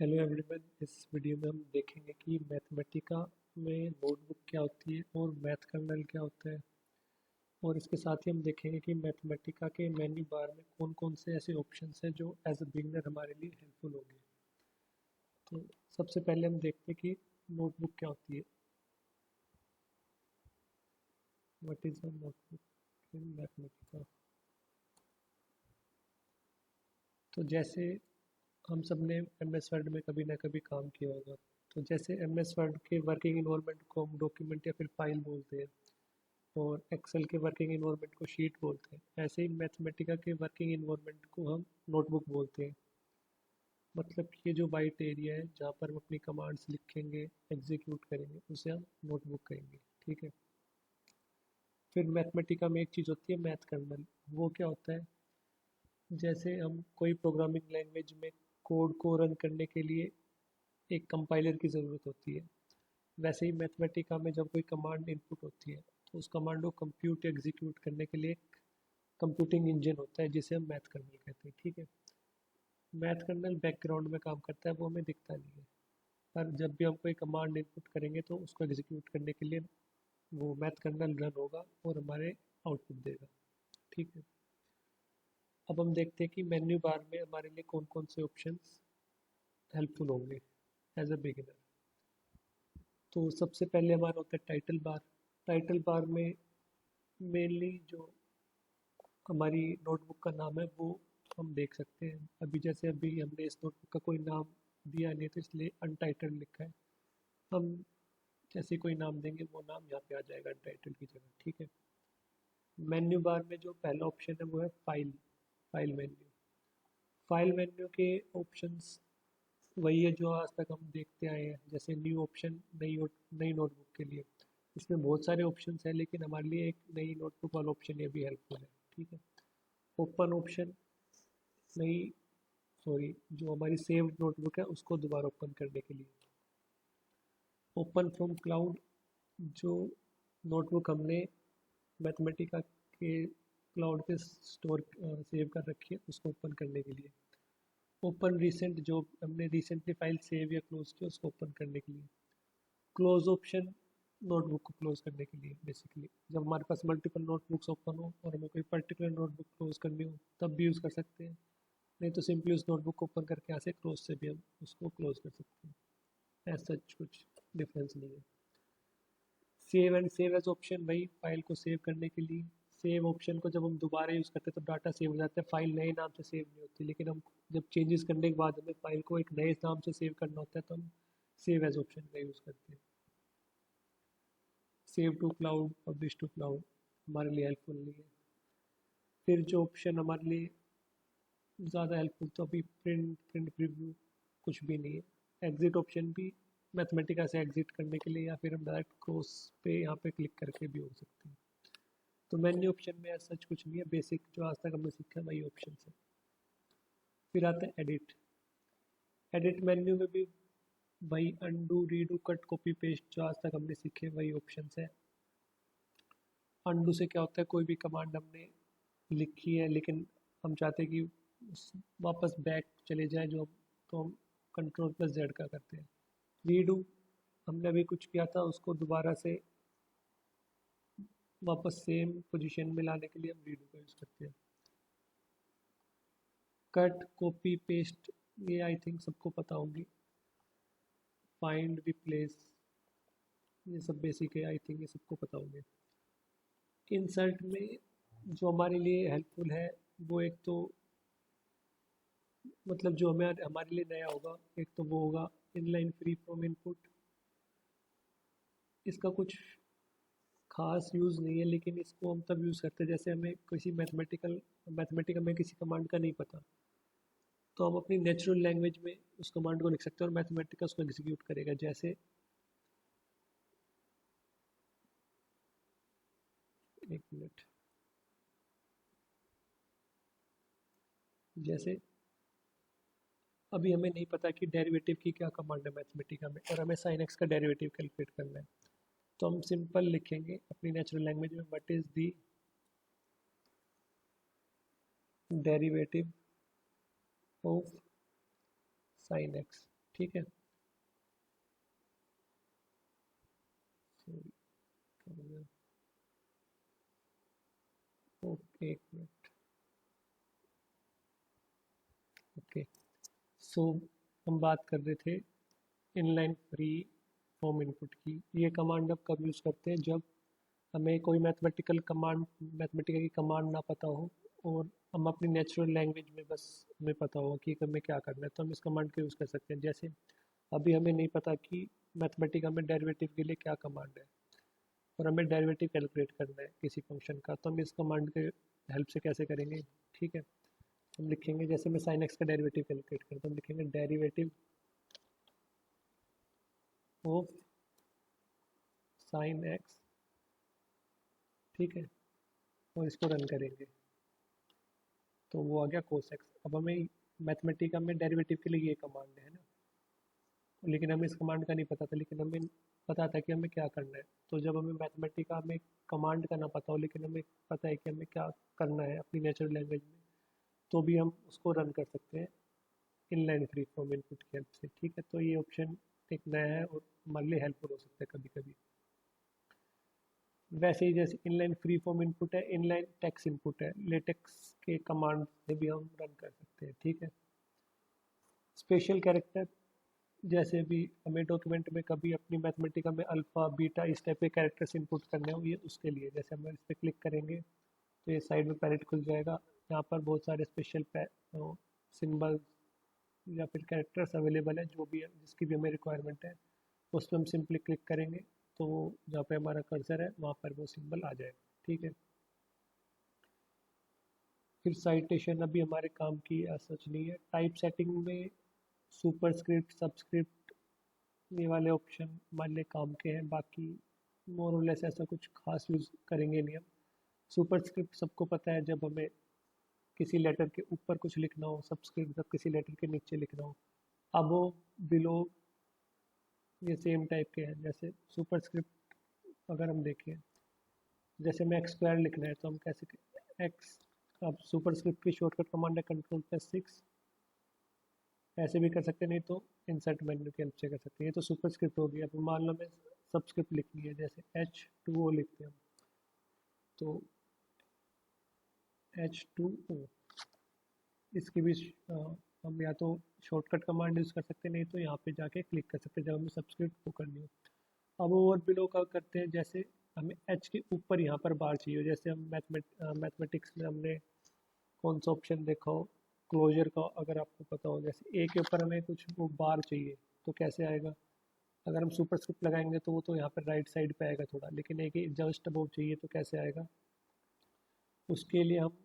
Hello everyone. इस video में हम देखेंगे कि मैथमेटिका में नोटबुक क्या होती है और मैथ कर्नल क्या होता है। और इसके साथ ही हम देखेंगे कि मैथमेटिका के मेन्यू बार में कौन कौन से ऐसे ऑप्शंस हैं जो एज अ बिगनर हमारे लिए हेल्पफुल होंगे। तो सबसे पहले हम देखते हैं कि नोटबुक क्या होती है। What is a notebook in Mathematica. तो जैसे हम सब ने एम एस वर्ड में कभी ना कभी काम किया होगा। तो जैसे एम एस वर्ड के वर्किंग इन्वायरमेंट को हम डॉक्यूमेंट या फिर फाइल बोलते हैं और एक्सेल के वर्किंग इन्वायरमेंट को शीट बोलते हैं, ऐसे ही मैथमेटिका के वर्किंग इन्वायरमेंट को हम नोटबुक बोलते हैं। मतलब कि ये जो वाइट एरिया है जहाँ पर हम अपनी कमांड्स लिखेंगे, एग्जीक्यूट करेंगे, उसे हम नोटबुक कहेंगे। ठीक है। फिर मैथमेटिका में एक चीज़ होती है मैथ कर्नल। वो क्या होता है, जैसे हम कोई प्रोग्रामिंग लैंग्वेज में कोड को रन करने के लिए एक कंपाइलर की ज़रूरत होती है, वैसे ही मैथमेटिका में जब कोई कमांड इनपुट होती है तो उस कमांड को कंप्यूट एग्जीक्यूट करने के लिए कंप्यूटिंग इंजन होता है जिसे हम मैथ कर्नल कहते हैं। ठीक है। मैथ कर्नल बैकग्राउंड में काम करता है, वो हमें दिखता नहीं है, पर जब भी हम कोई कमांड इनपुट करेंगे तो उसको एग्जीक्यूट करने के लिए वो मैथ कर्नल रन होगा और हमारे आउटपुट देगा। ठीक है। अब हम देखते हैं कि मेन्यू बार में हमारे लिए कौन कौन से ऑप्शंस हेल्पफुल होंगे एज अ बिगिनर। तो सबसे पहले हमारा होता है टाइटल बार। टाइटल बार में मेनली जो हमारी नोटबुक का नाम है वो हम देख सकते हैं। अभी हमने इस नोटबुक का कोई नाम दिया नहीं तो इसलिए अनटाइटल्ड लिखा है। हम जैसे कोई नाम देंगे वो नाम यहाँ पे आ जाएगा अनटाइटल्ड की जगह। ठीक है। मेन्यू बार में जो पहला ऑप्शन है वो है file. File menu. File menu के ऑप्शंस वही है जो आज तक हम देखते आए हैं। जैसे न्यू ऑप्शन नई नोटबुक के लिए, इसमें बहुत सारे ऑप्शंस हैं लेकिन हमारे लिए एक नई नोटबुक वाला ऑप्शन ये भी हेल्पफुल है। ठीक है। ओपन ऑप्शन नई सॉरी जो हमारी सेव्ड नोटबुक है उसको दोबारा ओपन करने के लिए। ओपन फ्रॉम क्लाउड जो नोटबुक हमने मैथमेटिका के क्लाउड पे स्टोर सेव कर रखी है उसको ओपन करने के लिए। ओपन रिसेंट जो हमने रिसेंटली फाइल सेव या क्लोज किया उसको ओपन करने के लिए। क्लोज ऑप्शन नोटबुक को क्लोज करने के लिए। बेसिकली जब हमारे पास मल्टीपल नोटबुक्स ओपन हो और हमें कोई पर्टिकुलर नोटबुक क्लोज करनी हो तब भी यूज़ कर सकते हैं, नहीं तो सिंपली उस नोटबुक को ओपन करके यहाँ से क्लोज से भी हम उसको क्लोज कर सकते हैं। ऐसा कुछ डिफरेंस नहीं है। Save and save as option वही फाइल को सेव करने के लिए। सेव ऑप्शन को जब हम दोबारा यूज़ करते हैं तो डाटा सेव हो जाता है, फाइल नए नाम से सेव नहीं होती। लेकिन हम जब चेंजेस करने के बाद हमें फाइल को एक नए नाम से सेव करना होता है तो हम सेव एज ऑप्शन का यूज़ करते हैं। Save to cloud, publish to cloud हमारे लिए हेल्पफुल नहीं है। फिर जो ऑप्शन हमारे लिए ज़्यादा हेल्पफुल तो अभी प्रिंट प्रीव्यू कुछ भी नहीं है। एग्जिट ऑप्शन भी मैथमेटिका से एग्जिट करने के लिए या फिर हम डायरेक्ट क्रॉस पे यहाँ पे क्लिक करके भी हो सकते हैं। तो मेन्यू ऑप्शन में ऐसा कुछ नहीं है, बेसिक जो आज तक हमने सीखा है वही ऑप्शन है। फिर आता है एडिट। एडिट मेन्यू में भी वही undo redo cut copy paste जो आज तक हमने सीखे वही ऑप्शन है। अनडू से क्या होता है, कोई भी कमांड हमने लिखी है लेकिन हम चाहते हैं कि वापस बैक चले जाए जो तो हम कंट्रोल प्लस जेड का करते हैं। रीडू हमने अभी कुछ किया था उसको दोबारा से वापस सेम पोजीशन में लाने के लिए हम रीडू का यूज़ करते हैं। कट कॉपी पेस्ट ये आई थिंक सबको पता होंगी। फाइंड रिप्लेस ये सब बेसिक है, आई थिंक ये सबको पता होंगे। इंसर्ट में जो हमारे लिए हेल्पफुल है वो एक तो मतलब जो हमें हमारे लिए नया होगा, एक तो वो होगा इनलाइन फ्री फ्रॉम इनपुट। इसका कुछ खास यूज़ नहीं है लेकिन इसको हम तब यूज़ करते हैं जैसे हमें किसी मैथमेटिकल में किसी कमांड का नहीं पता तो हम अपनी नेचुरल लैंग्वेज में उस कमांड को लिख सकते हैं और मैथमेटिकल उसको एग्जीक्यूट करेगा। जैसे एक मिनट, जैसे अभी हमें नहीं पता कि डेरिवेटिव की क्या कमांड है मैथमेटिका में और हमें साइन एक्स का डेरिवेटिव कैलकुलेट करना है तो हम सिंपल लिखेंगे अपनी नेचुरल लैंग्वेज में what is the derivative of sine x. ठीक है। Sorry, क्या हो गया? ओके, एक मिनट। ओके, सो हम बात कर रहे थे इनलाइन फ्री फॉर्म इनपुट की। ये कमांड अब कब यूज़ करते हैं, जब हमें कोई मैथमेटिकल की कमांड ना पता हो, और हम अपनी नेचुरल लैंग्वेज में बस हमें पता हो कि हमें क्या करना है, तो हम इस कमांड का यूज़ कर सकते हैं। जैसे अभी हमें नहीं पता कि मैथमेटिका में डेरिवेटिव के लिए क्या कमांड है, और हमें डेरिवेटिव कैलकुलेट करना है किसी फंक्शन का, तो हम इस कमांड के हेल्प से कैसे करेंगे। ठीक है, हम लिखेंगे, जैसे मैं साइन एक्स का डेरिवेटिव कैलकुलेट करता हूँ, हम लिखेंगे डेरिवेटिव ऑफ साइन एक्स। ठीक है, और इसको रन करेंगे तो वो आ गया कोस एक्स। अब हमें मैथमेटिका में डेरिवेटिव के लिए ये कमांड है ना, लेकिन हमें इस कमांड का नहीं पता था, लेकिन हमें पता था कि हमें क्या करना है। तो जब हमें मैथमेटिका में कमांड का ना पता हो, लेकिन हमें पता है कि हमें क्या करना है अपनी नेचुरल लैंग्वेज में, तो भी हम उसको रन कर सकते हैं इनलाइन फ्री फॉर्म इनपुट की हेल्प से। ठीक है, तो ये ऑप्शन एक नया है और हमारे लिए हेल्पफुल हो सकता है कभी कभी। वैसे ही जैसे इनलाइन फ्री फॉर्म इनपुट है, इनलाइन टेक्स्ट इनपुट है, लेटेक्स के कमांड से भी हम रन कर सकते हैं। ठीक है, स्पेशल कैरेक्टर, जैसे भी हमें डॉक्यूमेंट में कभी अपनी मैथमेटिका में अल्फ़ा बीटा इस टाइप के कैरेक्टर्स इनपुट करने हो, ये उसके लिए जैसे हम इस पर क्लिक करेंगे तो ये साइड में पैलेट खुल जाएगा। यहाँ पर बहुत सारे स्पेशल सिंबल या फिर कैरेक्टर्स अवेलेबल है, जो भी है जिसकी भी हमें रिक्वायरमेंट है, उस पर हम सिंपली क्लिक करेंगे तो जहाँ पे हमारा कर्सर है वहाँ पर वो सिंबल आ जाएगा। ठीक है, फिर साइटेशन अभी हमारे काम की सच नहीं है। टाइप सेटिंग में सुपरस्क्रिप्ट सबस्क्रिप्ट ये वाले ऑप्शन हमारे लिए काम के हैं, बाकी मोर और लेस ऐसा कुछ खास यूज़ करेंगे नहीं हम। सुपरस्क्रिप्ट सबको पता है, जब हमें किसी लेटर के ऊपर कुछ लिखना हो, सब्सक्रिप्ट जब किसी लेटर के नीचे लिखना हो। अबो, बिलो, ये सेम टाइप के हैं। जैसे सुपरस्क्रिप्ट अगर हम देखें, जैसे में एक्स स्क्वायर लिखना है तो हम कैसे एक्स, अब सुपरस्क्रिप्ट की शॉर्टकट कमांड है कंट्रोल+6, ऐसे भी कर सकते हैं, नहीं तो इंसर्ट मेन्यू की हेल्प से कर सकते हैं। ये तो सुपरस्क्रिप्ट हो गया। अब मान लो मैं सबस्क्रिप्ट लिखनी है, जैसे H2O लिखते हैं हम, तो H2O, इसकी भी हम या तो शॉर्टकट कमांड यूज़ कर सकते हैं, नहीं तो यहाँ पे जाके क्लिक कर सकते हैं जब हमें सब्सक्रिप्ट को करनी हो। अब ओवर बिलो का करते हैं, जैसे हमें एच के ऊपर यहाँ पर बार चाहिए, जैसे हम मैथमेटिक्स में हमने कौन सा ऑप्शन देखा हो, क्लोजर का, अगर आपको पता हो, जैसे ए के ऊपर हमें कुछ वो बार चाहिए तो कैसे आएगा। अगर हम सुपरस्क्रिप्ट लगाएंगे तो वो तो यहाँ पर राइट साइड पे आएगा थोड़ा, लेकिन एक ही जस्ट अबव चाहिए तो कैसे आएगा। उसके लिए हम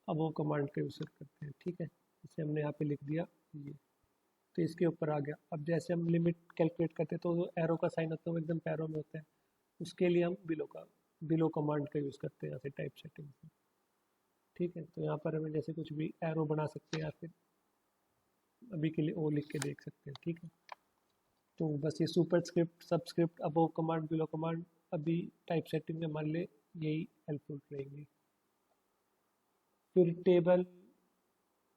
अबव कमांड का यूज़ करते हैं। ठीक है, जैसे हमने यहाँ पे लिख दिया ये, तो इसके ऊपर आ गया। अब जैसे हम लिमिट कैलकुलेट करते हैं तो जो एरो का साइन होता है वो एकदम पैरों में होता है, उसके लिए हम बिलो कमांड का यूज़ करते हैं यहाँ से टाइप सेटिंग से। ठीक है, तो यहाँ पर हमें जैसे कुछ भी एरो बना सकते हैं, या फिर अभी के लिए ओ लिख के देख सकते हैं। ठीक है, तो बस ये superscript subscript above command below command अभी टाइप सेटिंग में हमारे लिए यही हेल्पफुल रहेंगी। फिर टेबल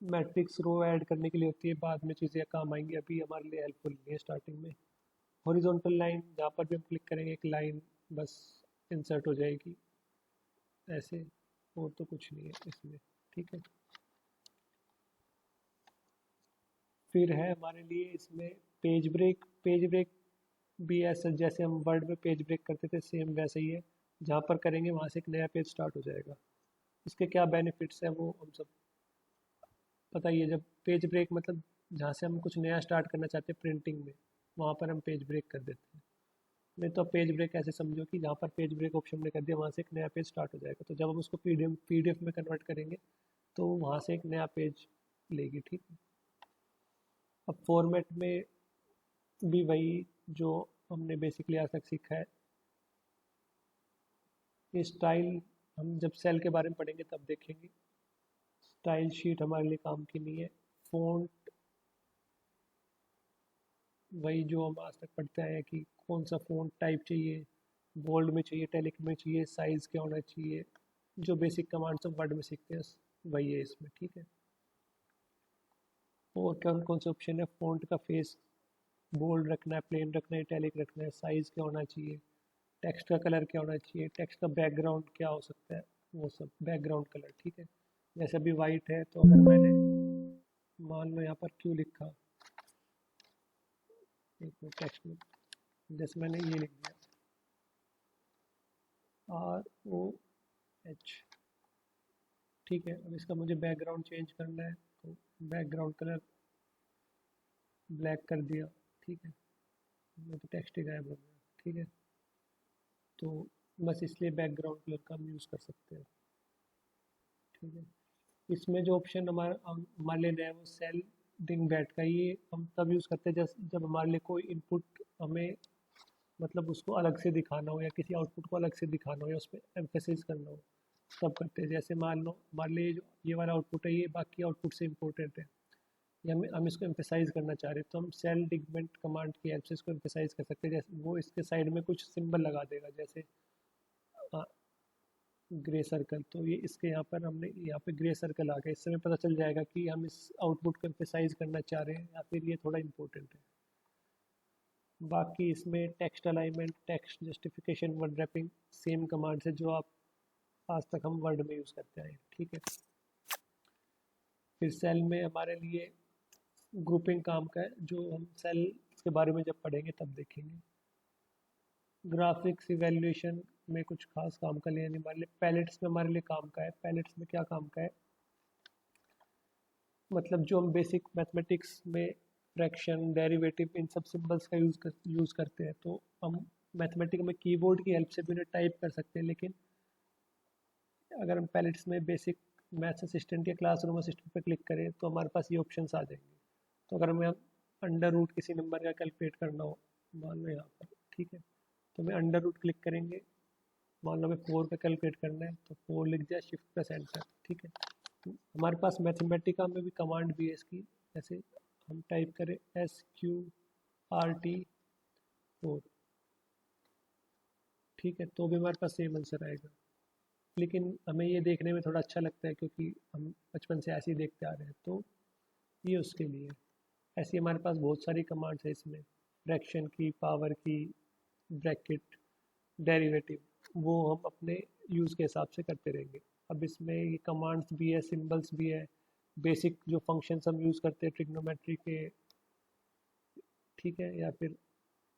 मैट्रिक्स रो ऐड करने के लिए होती है, बाद में चीज़ें काम आएंगी, अभी हमारे लिए हेल्पफुल नहीं है स्टार्टिंग में। हॉरिजॉन्टल लाइन, जहाँ पर भी हम क्लिक करेंगे एक लाइन बस इंसर्ट हो जाएगी ऐसे, और तो कुछ नहीं है इसमें। ठीक है, फिर है हमारे लिए इसमें पेज ब्रेक भी ऐसा, जैसे हम वर्ड में पेज ब्रेक करते थे सेम वैसे ही है, जहाँ पर करेंगे वहाँ से एक नया पेज स्टार्ट हो जाएगा। इसके क्या बेनिफिट्स हैं वो हम सब पता ही है। जब पेज ब्रेक मतलब जहाँ से हम कुछ नया स्टार्ट करना चाहते हैं प्रिंटिंग में, वहाँ पर हम पेज ब्रेक कर देते हैं। नहीं तो पेज ब्रेक ऐसे समझो कि जहाँ पर पेज ब्रेक ऑप्शन ने कर दिया वहाँ से एक नया पेज स्टार्ट हो जाएगा, तो जब हम उसको पीडीएफ में कन्वर्ट करेंगे तो वहाँ से एक नया पेज लेगी। ठीक है, अब फॉर्मेट में भी वही जो हमने बेसिकली आज तक सीखा है। ये स्टाइल हम जब सेल के बारे में पढ़ेंगे तब देखेंगे, स्टाइल शीट हमारे लिए काम की नहीं है। फ़ॉन्ट वही जो हम आज तक पढ़ते आए हैं कि कौन सा फ़ॉन्ट टाइप चाहिए, बोल्ड में चाहिए, टैलिक में चाहिए, साइज़ क्या होना चाहिए, जो बेसिक कमांड्स हम वर्ड में सीखते हैं वही है इसमें। ठीक है, और कौन कौन से ऑप्शन है, फ़ॉन्ट का फेस बोल्ड रखना है, प्लेन रखना है, इटैलिक रखना है, साइज़ क्या होना चाहिए, टेक्स्ट का कलर क्या होना चाहिए, टेक्स्ट का बैकग्राउंड क्या हो सकता है, वो सब बैकग्राउंड कलर। ठीक है, जैसे अभी वाइट है तो अगर मैंने मान लो यहाँ पर क्यों लिखा, एक मिनट टेक्स्ट में, जैसे मैंने ये लिख दिया ROH। ठीक है, अब इसका मुझे बैकग्राउंड चेंज करना है तो बैकग्राउंड कलर ब्लैक कर दिया। ठीक है, मैं तो टेक्स्ट ही गायब हो गया। ठीक है, तो बस इसलिए बैकग्राउंड कलर का हम यूज़ कर सकते हैं। ठीक है, इसमें जो ऑप्शन हमारे लिए है वो सेल डिंग बैट का, ये हम तब यूज़ करते हैं जब हमारे लिए कोई इनपुट हमें मतलब उसको अलग से दिखाना हो या किसी आउटपुट को अलग से दिखाना हो या उस पर एम्फेसिस करना हो, तब करते हैं। जैसे मान लो हमारे लिए जो ये वाला आउटपुट है ये बाकी आउटपुट से इम्पोर्टेंट है, या हम इसको एम्फेसाइज करना चाह रहे हैं तो हम सेल डिगमेंट कमांड की हेल्प से इसको एम्फेसाइज कर सकते हैं। जैसे वो इसके साइड में कुछ सिंबल लगा देगा, जैसे ग्रे सर्कल, तो ये इसके यहाँ पर हमने यहाँ पे ग्रे सर्कल आ गया, इससे हमें पता चल जाएगा कि हम इस आउटपुट को एम्फेसाइज करना चाह रहे हैं या फिर ये थोड़ा इम्पोर्टेंट है। बाकी इसमें text alignment, text justification, word wrapping same command है जो आप आज तक हम वर्ड में यूज़ करते आए। ठीक है, फिर सेल में हमारे लिए ग्रुपिंग काम का है, जो हम सेल के बारे में जब पढ़ेंगे तब देखेंगे। ग्राफिक्स इवेल्यूएशन में कुछ खास काम का लिए नहीं हमारे लिए। पैलेट्स में हमारे लिए काम का है। पैलेट्स में क्या काम का है, मतलब जो हम बेसिक मैथमेटिक्स में फ्रैक्शन, डेरिवेटिव, इन सब सिंबल्स का यूज़ करते हैं, तो हम मैथमेटिक्स में कीबोर्ड की हेल्प से भी उन्हें टाइप कर सकते हैं, लेकिन अगर हम पैलेट्स में बेसिक मैथ्स असिस्टेंट या क्लासरूम असिस्टेंट पर क्लिक करें तो हमारे पास ये ऑप्शंस आ जाएंगे। तो अगर हमें अंडर रूट किसी नंबर का कैलकुलेट करना हो, मान लो यहाँ पर, ठीक है, तो हमें अंडर रूट क्लिक करेंगे, मान लो हमें 4 का कैलकुलेट करना है तो 4 लिख दिया, शिफ्ट प्लस एंटर। ठीक है, हमारे पास मैथमेटिका में भी कमांड भी है इसकी, जैसे हम टाइप करें SQRT 4, ठीक है, तो भी हमारे पास सेम आंसर आएगा। लेकिन हमें ये देखने में थोड़ा अच्छा लगता है क्योंकि हम बचपन से ऐसे ही देखते आ रहे हैं, तो ये उसके लिए। ऐसी हमारे पास बहुत सारी कमांड्स है इसमें, फ्रैक्शन की, पावर की, ब्रैकेट, डेरिवेटिव, वो हम अपने यूज़ के हिसाब से करते रहेंगे। अब इसमें ये कमांड्स भी है, सिंबल्स भी है, बेसिक जो फंक्शंस हम यूज़ करते हैं ट्रिग्नोमेट्री के, ठीक है, या फिर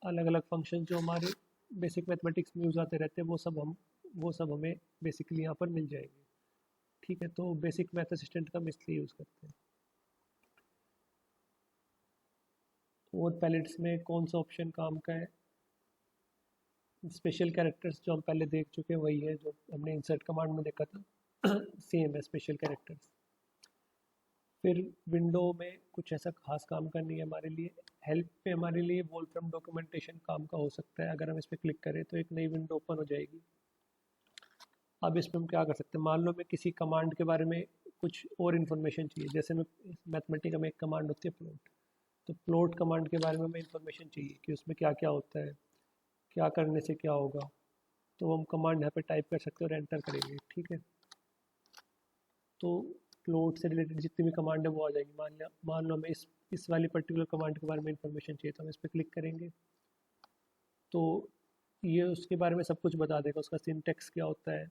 अलग अलग फंक्शन जो हमारे बेसिक मैथमेटिक्स में यूज़ आते रहते हैं, वो सब हमें बेसिकली यहाँ पर मिल जाएंगे। ठीक है, तो बेसिक मैथ असिस्टेंट का हम इसलिए यूज़ करते हैं। और पैलेट्स में कौन सा ऑप्शन काम का है, स्पेशल कैरेक्टर्स जो हम पहले देख चुके हैं वही है जो हमने इंसर्ट कमांड में देखा था सेम है स्पेशल कैरेक्टर्स। फिर विंडो में कुछ ऐसा खास काम का नहीं है हमारे लिए। हेल्प पे हमारे लिए वोल्फ्रम डॉक्यूमेंटेशन काम का हो सकता है, अगर हम इस पर क्लिक करें तो एक नई विंडो ओपन हो जाएगी। अब इसमें हम क्या कर सकते हैं, मान लो मैं किसी कमांड के बारे में कुछ और इन्फॉर्मेशन चाहिए, जैसे मैं मैथमेटिक्स में एक कमांड होती है प्लॉट, तो प्लॉट कमांड के बारे में हमें इन्फॉर्मेशन चाहिए कि उसमें क्या क्या होता है, क्या करने से क्या होगा, तो हम कमांड यहाँ पे टाइप कर सकते हैं और एंटर करेंगे। ठीक है, तो प्लॉट से रिलेटेड जितनी भी कमांड है वो आ जाएगी। मान लो हमें इस वाली पर्टिकुलर कमांड के बारे में इन्फॉर्मेशन चाहिए तो हम इस पर क्लिक करेंगे तो ये उसके बारे में सब कुछ बता देगा, उसका सिंटेक्स क्या होता है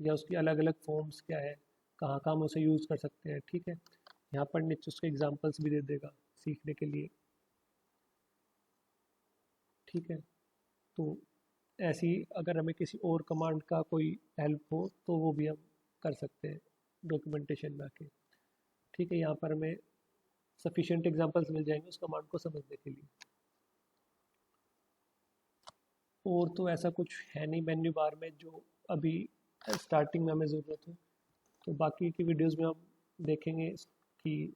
या उसकी अलग अलग फॉर्म्स क्या है, कहाँ कहाँ हम उसे यूज़ कर सकते हैं। ठीक है, यहाँ पर नीचे उसके एग्जांपल्स भी दे देगा सीखने के लिए। ठीक है, तो ऐसी अगर हमें किसी और कमांड का कोई हेल्प हो तो वो भी हम कर सकते हैं डॉक्यूमेंटेशन में आके। ठीक है, यहाँ पर हमें सफिशिएंट एग्जांपल्स मिल जाएंगे उस कमांड को समझने के लिए। और तो ऐसा कुछ है नहीं मेन्यू बार में जो अभी स्टार्टिंग में हमें ज़रूरत हो, तो बाकी की वीडियोस में हम देखेंगे कि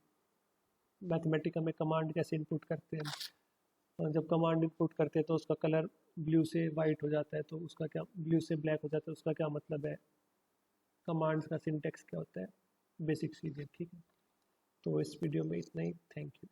मैथमेटिक्स में कमांड कैसे इनपुट करते हैं, और जब कमांड इनपुट करते हैं तो उसका कलर ब्लू से वाइट हो जाता है, तो उसका क्या, ब्लू से ब्लैक हो जाता है, उसका क्या मतलब है, कमांड्स का सिंटेक्स क्या होता है, बेसिक चीज़ें। ठीक है, तो इस वीडियो में इतना ही, थैंक यू।